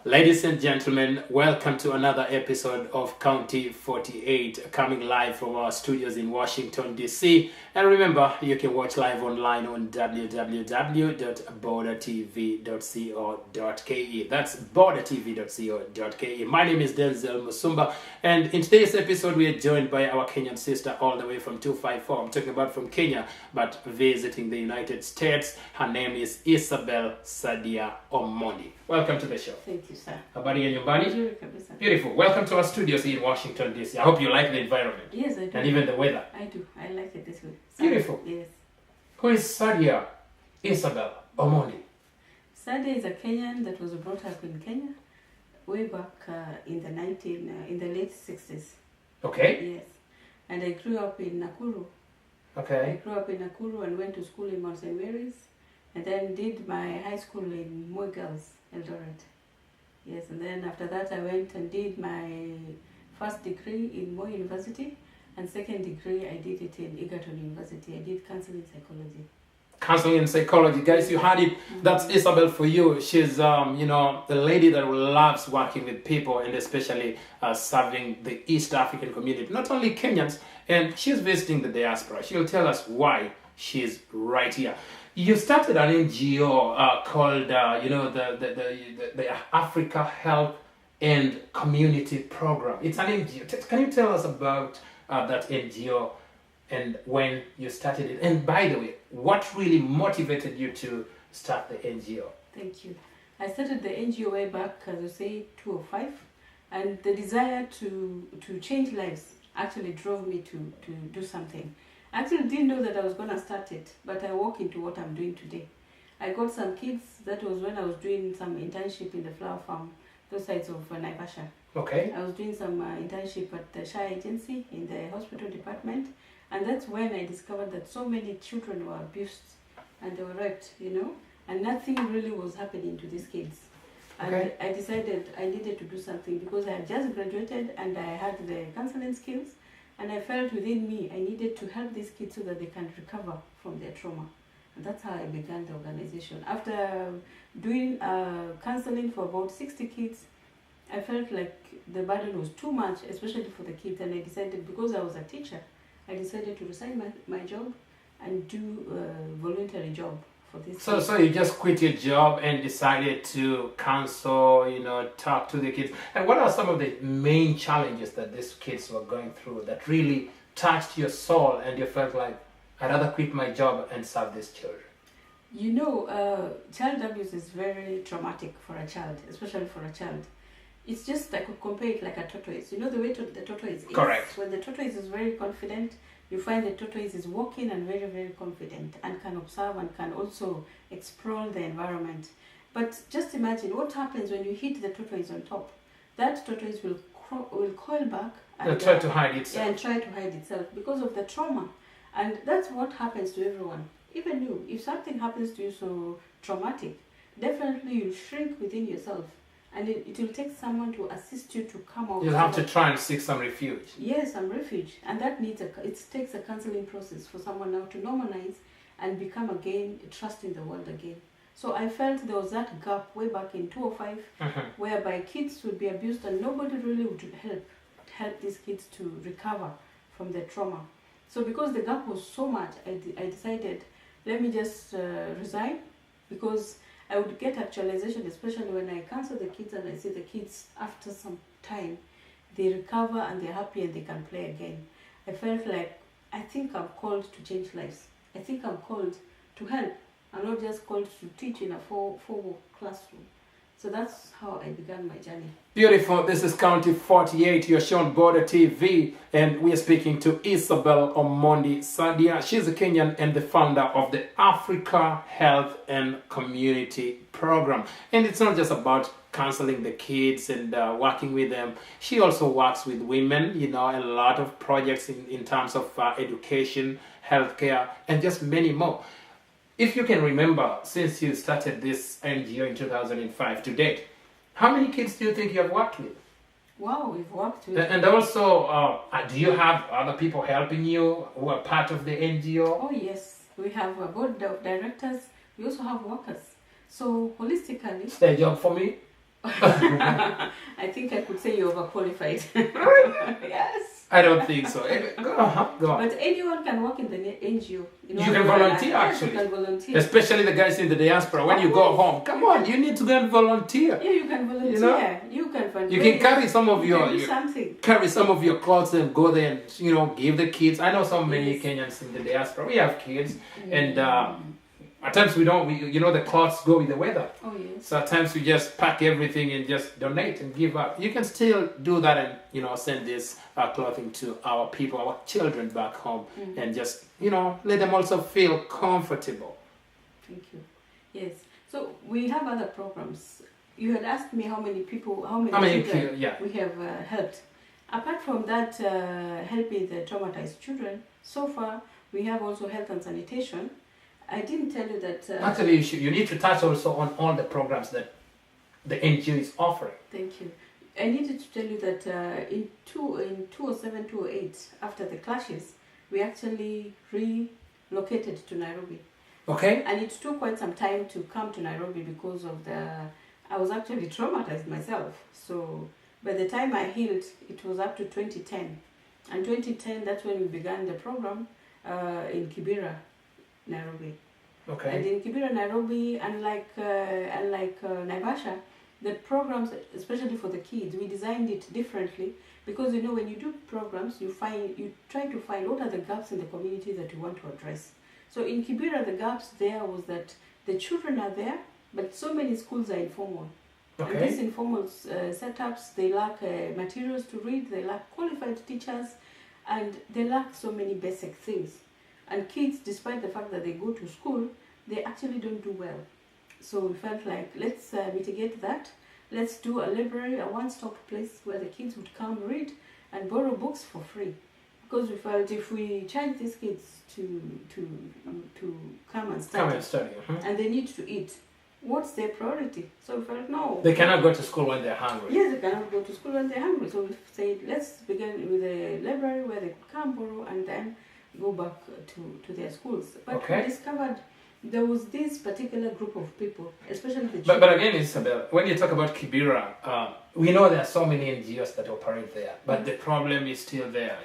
Ladies and gentlemen, welcome to another episode of County-48, coming live from our studios in Washington, D.C. And remember, you can watch live online on www.bordertv.co.ke. That's bordertv.co.ke. My name is Denzil Musumba, and in today's episode, we are joined by our Kenyan sister all the way from 254. I'm talking about from Kenya, but visiting the United States. Her name is Isabel Sadiya Omondi. Welcome to the show. Thank you, sir. Habari ya nyumbani? Nzuri kabisa. Beautiful. Welcome to our studios here in Washington, D.C. I hope you like the environment. Yes, I do. And even the weather. I do. I like it this way. Beautiful. Yes. Who is Sadiya Isabel Omondi? Sadiya is a Kenyan that was brought up in Kenya way back in the late 60s. Okay. Yes. And I grew up in Nakuru. I Okay. grew up in Nakuru and went to school in Mount St. Mary's, and then did my high school in Moi Girls, Eldoret. Yes, and then after that I went and did my first degree in Moi University, and second degree I did it in Egerton University. I did counseling psychology. Counseling and psychology. Guys, you heard it. That's Isabel for you. She's, the lady that loves working with people and especially serving the East African community. Not only Kenyans, and she's visiting the diaspora. She'll tell us why she's right here. You started an NGO called, the Africa Health and Community Program. It's an NGO. Can you tell us about that NGO and when you started it? And by the way, what really motivated you to start the NGO? Thank you. I started the NGO way back, as you say, 2005, and the desire to change lives actually drove me to do something. I actually didn't know that I was going to start it, but I walk into what I'm doing today. I got some kids. That was when I was doing some internship in the flower farm, those sides of Naivasha. Okay. I was doing some internship at the Shire agency in the hospital department, and that's when I discovered that so many children were abused and they were raped, and nothing really was happening to these kids. And Okay. I decided I needed to do something because I had just graduated and I had the counseling skills, and I felt within me I needed to help these kids so that they can recover from their trauma. And that's how I began the organization. After doing counseling for about 60 kids, I felt like the burden was too much, especially for the kids, and I decided, because I was a teacher, I decided to resign my job and do a voluntary job for this. So you just quit your job and decided to counsel, talk to the kids. And what are some of the main challenges that these kids were going through that really touched your soul and you felt like, I'd rather quit my job and serve these children? Child abuse is very traumatic for a child, especially for a child. It's just, I could compare it like a tortoise. You know the way the tortoise is? Correct. When the tortoise is very confident, you find the tortoise is walking and very, very confident and can observe and can also explore the environment. But just imagine what happens when you hit the tortoise on top. That tortoise will coil back and Try to hide itself. yeah, and try to hide itself because of the trauma. And that's what happens to everyone. Even you, if something happens to you so traumatic, definitely you'll shrink within yourself. And it will take someone to assist you to come out. You'll have to try and seek some refuge. Yes, some refuge. And that it takes a counseling process for someone now to normalize and become again trusting the world again. So I felt there was that gap way back in 2005 whereby kids would be abused and nobody really would help these kids to recover from their trauma. So because the gap was so much, I decided, let me just resign, because I would get actualization, especially when I counsel the kids and I see the kids after some time, they recover and they're happy and they can play again. I felt like, I think I'm called to change lives. I think I'm called to help. I'm not just called to teach in a four-wall classroom. So that's how I began my journey. Beautiful. This is County-48. You're shown Border TV, and we are speaking to Isabel Omondi Sadiya. She's a Kenyan and the founder of the Africa Health and Community Program. And it's not just about counseling the kids and working with them. She also works with women, a lot of projects in terms of education, healthcare, and just many more. If you can remember, since you started this NGO in 2005 to date, how many kids do you think you have worked with? Wow, we've worked with... And also, do you have other people helping you who are part of the NGO? Oh yes, we have a board of directors. We also have workers. So holistically... Is there a job for me? I think I could say you're overqualified. Yes. I don't think so. Go on. But anyone can work in the NGO. You can volunteer, actually. You can volunteer. Especially the guys in the diaspora. When you go home, come on, you need to go and volunteer. Yeah, you can volunteer. You know? You can volunteer. You can carry some of carry some of your clothes and go there and give the kids. I know so many Kenyans in the diaspora. We have kids, and at times we don't. The clothes go with the weather. Oh yes. So at times we just pack everything and just donate and give up. You can still do that and send this clothing to our people, our children back home, and just let them also feel comfortable. Thank you. Yes. So we have other programs. You had asked me how many children we have helped. Apart from that, helping the traumatized children, so far we have also health and sanitation. I didn't tell you that... Actually, you need to touch also on all the programs that the NGO is offering. Thank you. I needed to tell you that in 2007, 2008, after the clashes, we actually relocated to Nairobi. Okay. And it took quite some time to come to Nairobi because of I was actually traumatized myself. So by the time I healed, it was up to 2010. And 2010, that's when we began the program in Kibera, Nairobi. Okay. And in Kibera, Nairobi, unlike Naivasha, the programs, especially for the kids, we designed it differently because when you do programs, you try to find what are the gaps in the community that you want to address. So in Kibera, the gaps there was that the children are there, but so many schools are informal. Okay. And these informal setups, they lack materials to read, they lack qualified teachers, and they lack so many basic things. And kids, despite the fact that they go to school, they actually don't do well. So we felt like, let's mitigate that. Let's do a library, a one-stop place where the kids would come read and borrow books for free. Because we felt if we charge these kids to come and study, and they need to eat, what's their priority? So we felt, no. They cannot go to school when they're hungry. Yes, they cannot go to school when they're hungry. So we said, let's begin with a library where they could come, borrow, and then go back to their schools. But we discovered there was this particular group of people, especially the children. But again, Isabel, when you talk about Kibera, we know there are so many NGOs that operate there, but the problem is still there.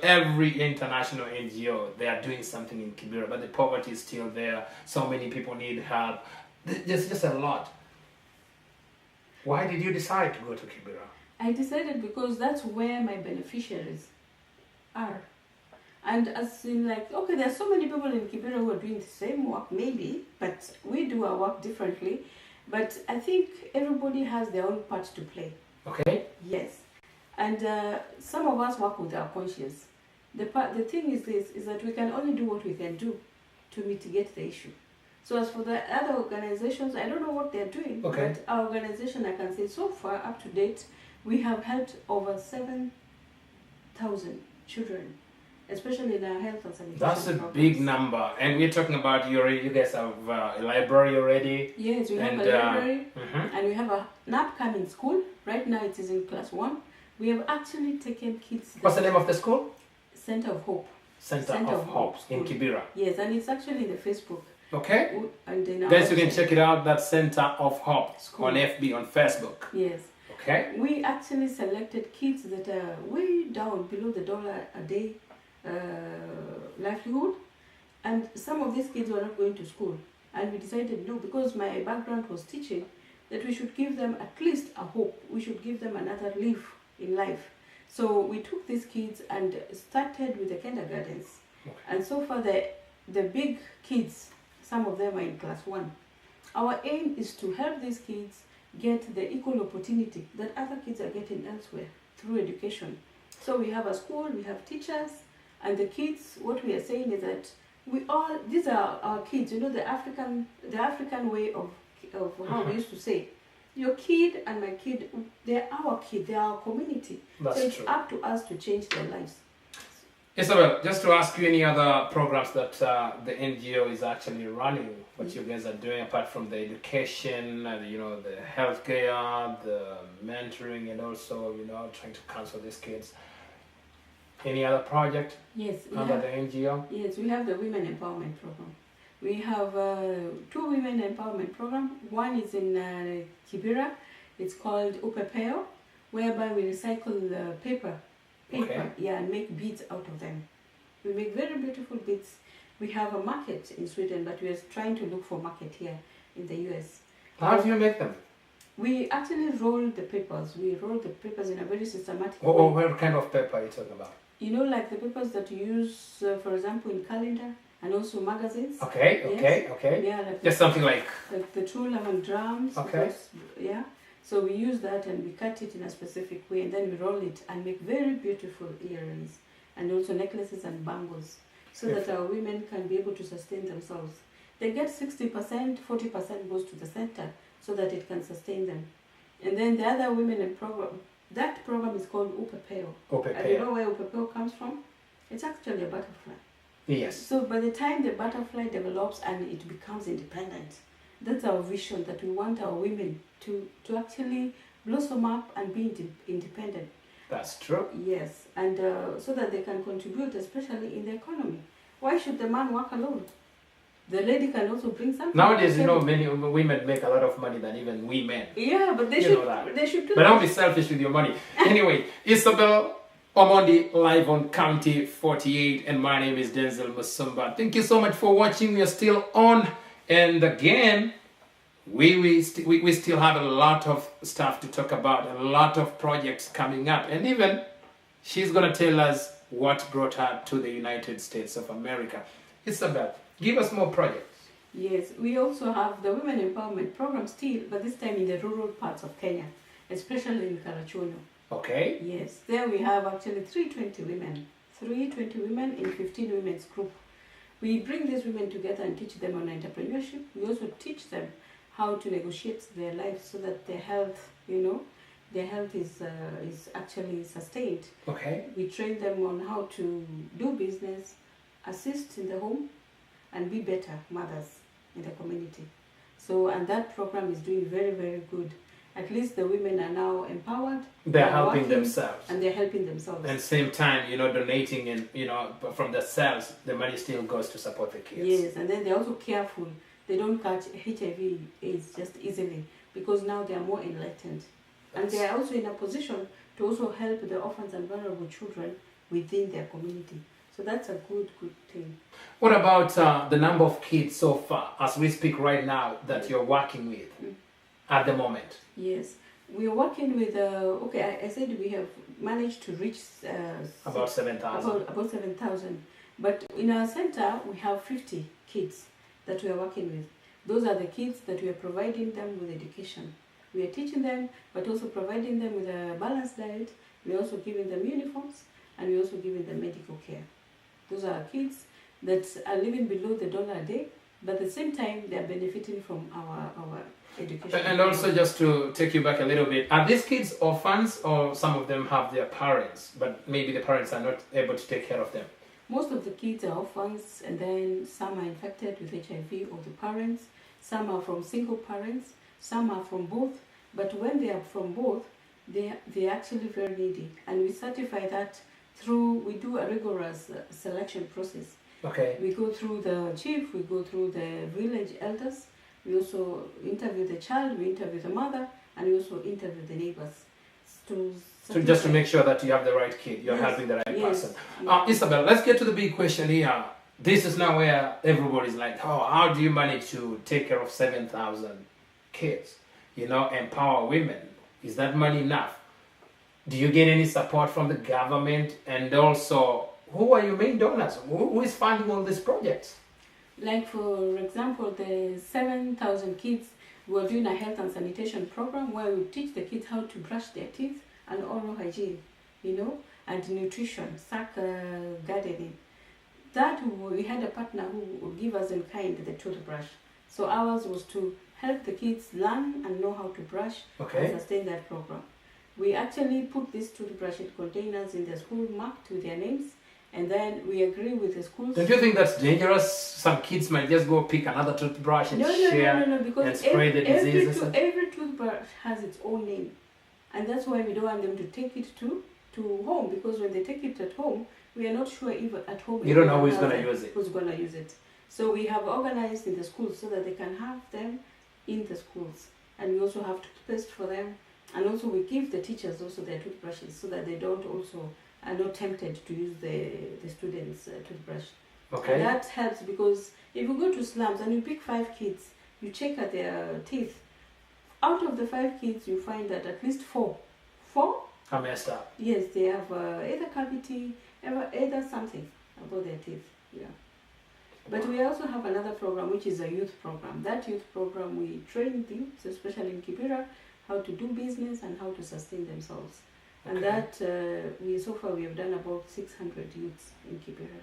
Every international NGO, they are doing something in Kibera, but the poverty is still there. So many people need help. There's just a lot. Why did you decide to go to Kibera? I decided because that's where my beneficiaries are. And as in there are so many people in Kibera who are doing the same work, maybe, but we do our work differently. But I think everybody has their own part to play. Okay. Yes. And some of us work with our conscience. The thing is that we can only do what we can do to mitigate the issue. So as for the other organizations, I don't know what they're doing. Okay. But our organization, I can say so far, up to date, we have helped over 7,000 children, especially in our health and sanitation. That's a programs. big number. And we're talking about you guys have a library already. Yes, we have a library, and we have an upcoming school. Right now it is in class 1. We have actually taken kids... What's the name of the school? Center of Hope. Center of Hope in Kibera. Yes, and it's actually in the Facebook. Okay. And then guys, you can check it out. That's Center of Hope School. On FB, on Facebook. Yes. Okay. We actually selected kids that are way down below the $1 a day livelihood, and some of these kids were not going to school, and we decided no, because my background was teaching, that we should give them at least a hope. We should give them another leaf in life. So we took these kids and started with the kindergartens. Okay. And so far the big kids, some of them are in class 1. Our aim is to help these kids get the equal opportunity that other kids are getting elsewhere through education. So we have a school, we have teachers, and the kids, what we are saying is that these are our kids, the African way of how we used to say, your kid and my kid, they're our kid, they're our community. That's so it's true. up to us to change their lives. Isabel, just to ask you any other programs that the NGO is actually running, what you guys are doing apart from the education, the healthcare, the mentoring, and also, trying to counsel these kids. Any other project under the NGO? Yes, we have the Women Empowerment Program. We have 2 Women Empowerment Program. One is in Kibera. It's called upepeo, whereby we recycle paper, Okay. and make beads out of them. We make very beautiful beads. We have a market in Sweden, but we are trying to look for market here in the US. How do you make them? We actually roll the papers. We roll the papers in a very systematic way. What kind of paper are you talking about? You know, like the papers that you use, for example, in calendar and also magazines. Okay, Yes. okay. Yeah, like Just something like... the true lemon drums. Okay. Those, yeah. So we use that and we cut it in a specific way and then we roll it and make very beautiful earrings and also necklaces and bangles so that our women can be able to sustain themselves. They get 60%, 40% goes to the center so that it can sustain them. And then the other women in program, that program is called upepeo. Upepeo. And you know where upepeo comes from? It's actually a butterfly. Yes. So by the time the butterfly develops and it becomes independent, that's our vision, that we want our women to actually blossom up and be independent. That's true. Yes, and so that they can contribute, especially in the economy. Why should the man work alone? The lady can also bring something. Nowadays, you know, many women make a lot of money than even we men. Yeah, but they You know that. they should do But that. don't be selfish with your money. Anyway, Isabel Omondi live on County-48, and my name is Denzil Musumba. Thank you so much for watching. We are still on, and again, we still have a lot of stuff to talk about, a lot of projects coming up, and even she's gonna tell us what brought her to the United States of America. Isabel, give us more projects. Yes, we also have the women empowerment program still, but this time in the rural parts of Kenya, especially in Karachuonyo. Okay. Yes, there we have actually 320 women in 15 women's group. We bring these women together and teach them on entrepreneurship. We also teach them how to negotiate their lives so that their health, their health is actually sustained. Okay. We train them on how to do business, assist in the home, and be better mothers in the community. So, and that program is doing very, very good. At least the women are now empowered. They're helping working, themselves. And they're helping themselves. And same time, donating and, from the sales, the money still goes to support the kids. Yes, and then they're also careful. They don't catch HIV AIDS just easily because now they are more enlightened. And they are also in a position to also help the orphans and vulnerable children within their community. So that's a good thing. What about the number of kids so far, as we speak right now, that you're working with at the moment? Yes, we are working with, I said we have managed to reach about 7,000. About 7,000. But in our center, we have 50 kids that we are working with. Those are the kids that we are providing them with education. We are teaching them, but also providing them with a balanced diet. We are also giving them uniforms, and we are also giving them medical care. Those are kids that are living below the $1 a day, but at the same time, they are benefiting from our education. And also, just to take you back a little bit, are these kids orphans, or some of them have their parents, but maybe the parents are not able to take care of them? Most of the kids are orphans, and then some are infected with HIV of the parents, some are from single parents, some are from both, but when they are from both, they're actually very needy. And we certify that we do a rigorous selection process. Okay. We go through the chief, we go through the village elders, we also interview the child, we interview the mother, and we also interview the neighbors. So just to make sure that you have the right kid, you're helping the right person. Isabel, let's get to the big question here. This is now where everybody's like, how do you manage to take care of 7,000 kids? Empower women. Is that money enough? Do you get any support from the government? And also, who are your main donors? Who is funding all these projects? Like, for example, the 7,000 kids, we're doing a health and sanitation program where we teach the kids how to brush their teeth and oral hygiene, and nutrition, gardening. That we had a partner who would give us in kind the toothbrush. So ours was to help the kids learn and know how to brush and sustain that program. We actually put these toothbrush containers in the school marked with their names, and then we agree with the schools. Don't you think that's dangerous? Some kids might just go pick another toothbrush and share because and spread the diseases. Every toothbrush has its own name, and that's why we don't want them to take it to home, because when they take it at home, we are not sure even at home. You don't know who's going to use it. Who's going to use it. So we have organized in the schools so that they can have them in the schools. And we also have toothpaste for them. And also we give the teachers also their toothbrushes so that they don't also are not tempted to use the students' toothbrush. Okay. And that helps because if you go to slums and you pick 5 kids, you check at their teeth. Out of the 5 kids, you find that at least 4 are messed up. Yes, they have either cavity, either something about their teeth. Yeah. But we also have another program which is a youth program. That youth program we train the youths, especially in Kibera, how to do business and how to sustain themselves. And that so far we have done about 600 youths in Kibera.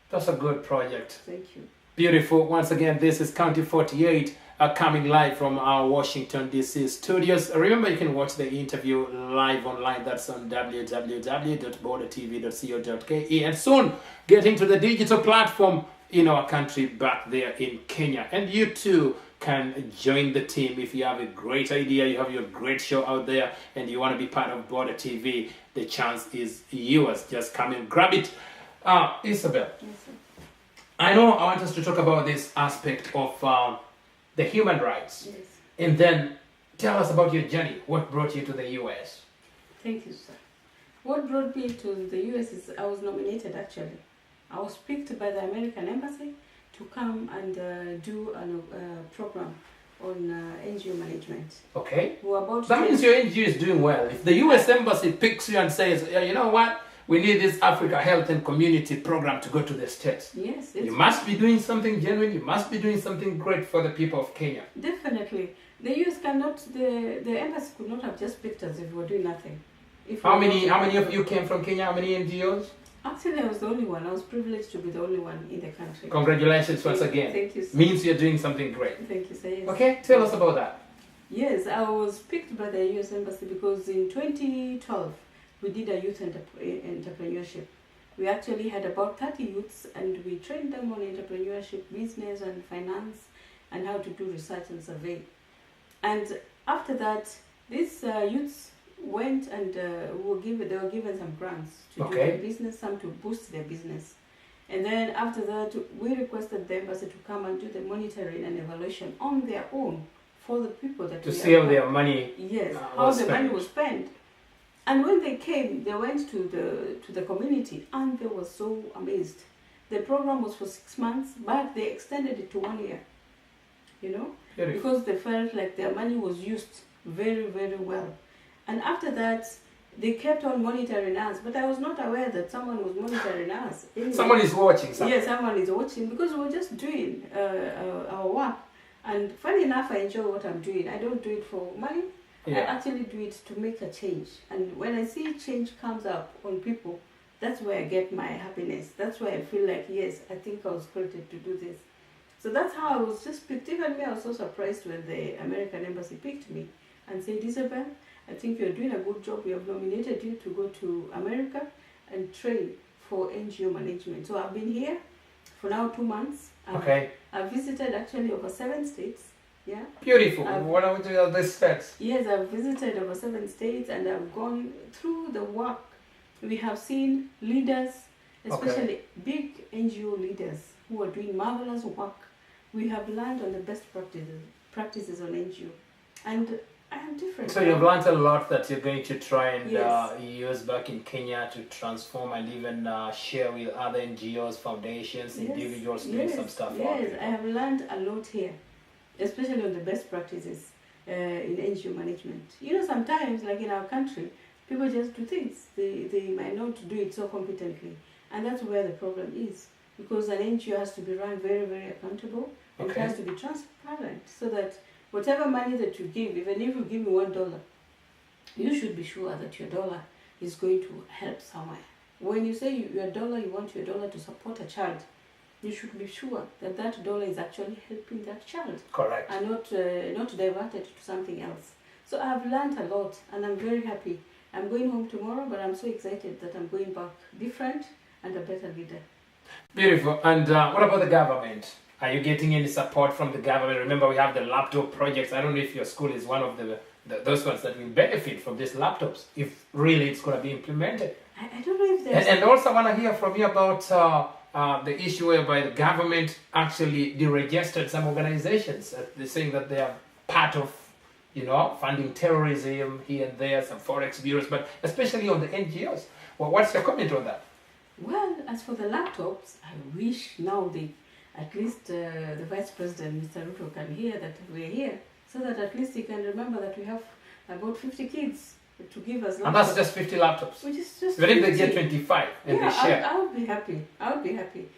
That's a good project. Thank you. Beautiful. Once again, this is County-48 coming live from our Washington, D.C. studios. Remember, you can watch the interview live online. That's on www.bordertv.co.ke. And soon, getting to the digital platform in our country back there in Kenya. And you too can join the team if you have a great idea, you have your great show out there, and you want to be part of Border TV. The chance is yours. Just come and grab it. Isabel. Yes, sir. I know I want us to talk about this aspect of the human rights. Yes. And then tell us about your journey. What brought you to the U.S.? Thank you, sir. What brought me to the U.S. is I was nominated, actually. I was picked by the American Embassy to come and do a program on NGO management. Okay. That That means your NGO is doing well. If the U.S. Embassy picks you and says, yeah, you know what? We need this Africa Health and Community Program to go to the States. Yes. You must be doing something genuine. You must be doing something great for the people of Kenya. Definitely. The U.S. the embassy could not have just picked us if we were doing nothing. How many of you came from Kenya? How many NGOs? Actually, I was the only one. I was privileged to be the only one in the country. Congratulations once again. Thank you, sir. Means you're doing something great. Thank you, sir. Yes. Okay, tell us about that. Yes, I was picked by the U.S. Embassy because in 2012, we did a youth entrepreneurship. We actually had about 30 youths and we trained them on entrepreneurship, business and finance, and how to do research and survey. And after that, these youths went and they were given some grants to do their business, some to boost their business. And then after that, we requested the embassy to come and do the monitoring and evaluation on their own for the people that to see how their money how the money was spent. And when they came, they went to the community and they were so amazed. The program was for 6 months, but they extended it to 1 year. You know, because they felt like their money was used very, very well. And after that, they kept on monitoring us, but I was not aware that someone was monitoring us. Anyway, someone is watching something. Yes, someone is watching because we were just doing our work. And funny enough, I enjoy what I'm doing. I don't do it for money. I actually do it to make a change. And when I see change comes up on people, that's where I get my happiness. That's why I feel like, yes, I think I was created to do this. So that's how I was just picked. Even me, I was so surprised when the American Embassy picked me and said, Isabel, I think you're doing a good job. We have nominated you to go to America and train for NGO management. So I've been here for now 2 months. I've visited actually over 7 states. Yeah. Beautiful. What are we doing on these states? Yes, I've visited over 7 states and I've gone through the work. We have seen leaders, especially big NGO leaders who are doing marvelous work. We have learned on the best practices on NGO. And I am different. So you've learned a lot that you're going to try and use back in Kenya to transform and even share with other NGOs, foundations, individuals doing some stuff. Yes, I have learned a lot here, especially on the best practices in NGO management. You know, sometimes, like in our country, people just do things. They might not do it so competently. And that's where the problem is. Because an NGO has to be run very, very accountable. And it has to be transparent so that whatever money that you give, even if you give me $1, you should be sure that your dollar is going to help somewhere. When you say your dollar, you want your dollar to support a child, you should be sure that that dollar is actually helping that child. Correct. And not diverted to something else. So I've learned a lot and I'm very happy. I'm going home tomorrow, but I'm so excited that I'm going back different and a better leader. Beautiful. And what about the government? Are you getting any support from the government? Remember, we have the laptop projects. I don't know if your school is one of those ones that will benefit from these laptops, if really it's going to be implemented. I don't know if there's... And also I want to hear from you about the issue whereby the government actually deregistered some organizations. They're saying that they are part of funding terrorism here and there, some forex bureaus, but especially on the NGOs. Well, what's your comment on that? Well, as for the laptops, I wish now at least the Vice President, Mr. Ruto, can hear that we're here, so that at least he can remember that we have about 50 kids to give us laptops. And that's just 50 laptops. Which is just Even if they get 25 and they share. I would be happy.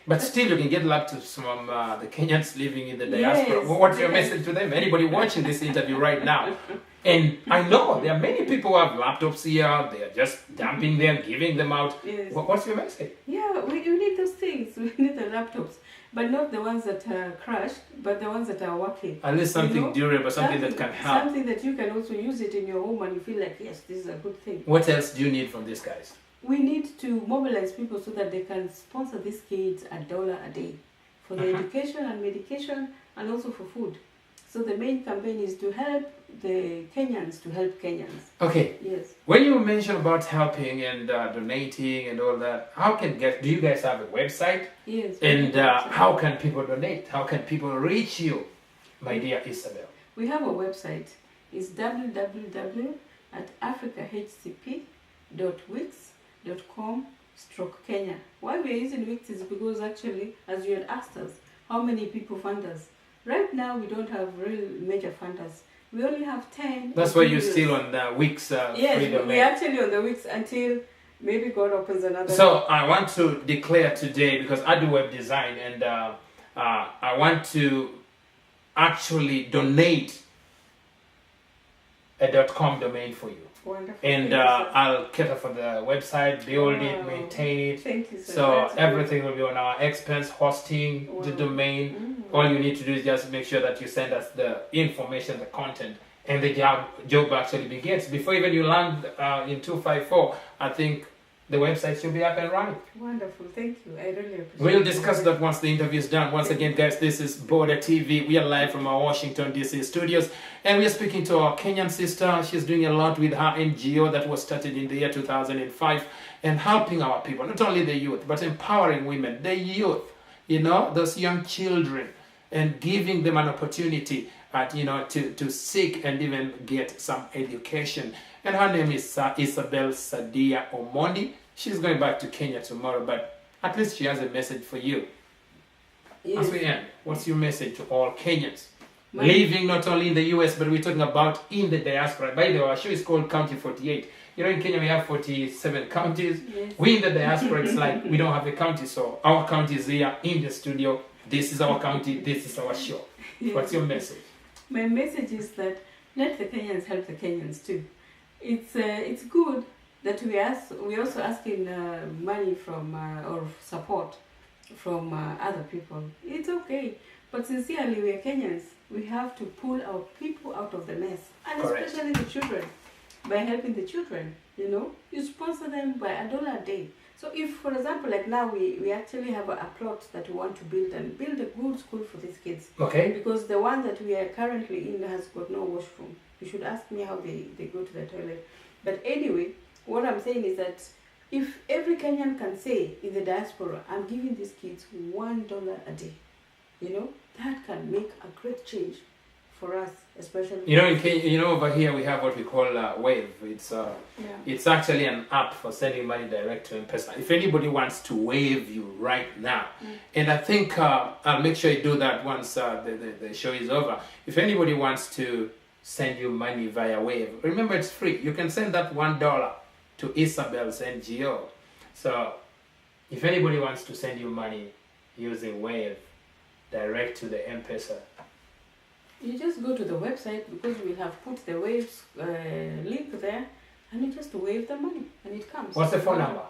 But still, you can get laptops from the Kenyans living in the diaspora. Yes, What's your message to them? Anybody watching this interview right now? And I know there are many people who have laptops here. They are just dumping them, giving them out. Yes. What's your message? Yeah, we need those things. We need the laptops. But not the ones that are crashed, but the ones that are working. At least something durable, something that can help. Something that you can also use it in your home and you feel like, yes, this is a good thing. What else do you need from these guys? We need to mobilize people so that they can sponsor these kids $1 a day for their education and medication and also for food. So the main campaign is to help the Kenyans to help Kenyans. Okay. Yes. When you mention about helping and donating and all that, do you guys have a website? Yes. And how can people donate? How can people reach you, my dear Isabel? We have a website. It's www.africahcp.wix.com/Kenya. Why we are using Wix is because actually, as you had asked us, how many people fund us? Right now, we don't have real major funders. We only have 10. That's why you're still on the Wix yes, free domain. we're actually on the Wix until maybe God opens another. So I want to declare today, because I do web design, and I want to actually donate a .com domain for you. Wonderful. And I'll cater for the website, build it, maintain it. Thank you, sir. So That's everything will be on our expense, hosting the domain. All you need to do is just make sure that you send us the information, the content, and the job actually begins. Before even you land in 254, I think the website should be up and running. Wonderful. Thank you. I really appreciate it. We'll discuss that once the interview is done. Once again, guys, this is Border TV. We are live from our Washington, D.C. studios. And we are speaking to our Kenyan sister. She's doing a lot with her NGO that was started in the year 2005 and helping our people, not only the youth, but empowering women, the youth, those young children, and giving them an opportunity to seek and even get some education. And her name is Isabel Sadiya Omondi. She's going back to Kenya tomorrow, but at least she has a message for you. Yes. As we end, what's your message to all Kenyans? Living not only in the US, but we're talking about in the diaspora. By the way, our show is called County-48. In Kenya we have 47 counties. Yes. We in the diaspora, it's like we don't have a county, so our county is here in the studio. This is our county, this is our show. Yes. What's your message? My message is that let the Kenyans help the Kenyans too. It's good that we're also asking money from or support from other people. It's okay, but sincerely, we are Kenyans. We have to pull our people out of the mess, and correct, especially the children, by helping the children. You sponsor them by $1 a day. So if, for example, like now we actually have a plot that we want to build a good school for these kids. Okay. Because the one that we are currently in has got no washroom. You should ask me how they go to the toilet. But anyway, what I'm saying is that if every Kenyan can say in the diaspora, I'm giving these kids $1 a day, that can make a great change for us, especially. In Kenya, over here we have what we call Wave. It's actually an app for sending money direct to M-Pesa. If anybody wants to wave you right now, and I think I'll make sure you do that once the show is over. If anybody wants to send you money via Wave, remember it's free. You can send that $1 to Isabel's NGO. So if anybody wants to send you money using Wave direct to the M-Pesa, you just go to the website, because we have put the Waves link there, and you just wave the money and it comes. What's the phone number?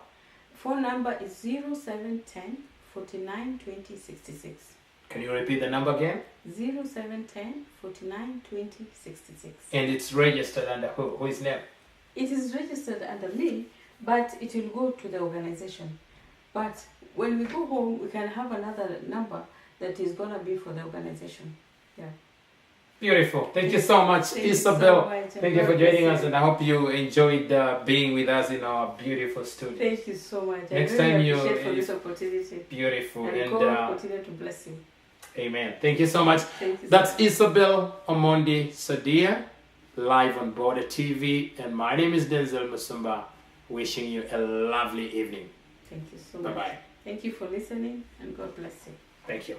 Phone number is 0710 49 20 66. Can you repeat the number again? 0710 49 20 66. And it's registered under who? Who is name? It is registered under me, but it will go to the organization. But when we go home, we can have another number that is going to be for the organization. Yeah. Beautiful. Thank you so much, Isabel. Thank you for joining us, and I hope you enjoyed being with us in our beautiful studio. Thank you so much. Next I really time appreciate for this opportunity. Beautiful. And God continue to bless you. Amen. Thank you so much. Thank you so That's much. Isabel Omondi Sadiya. live on Border TV. And my name is Denzil Musumba, wishing you a lovely evening. Thank you so much. Bye-bye. Thank you for listening, and God bless you. Thank you.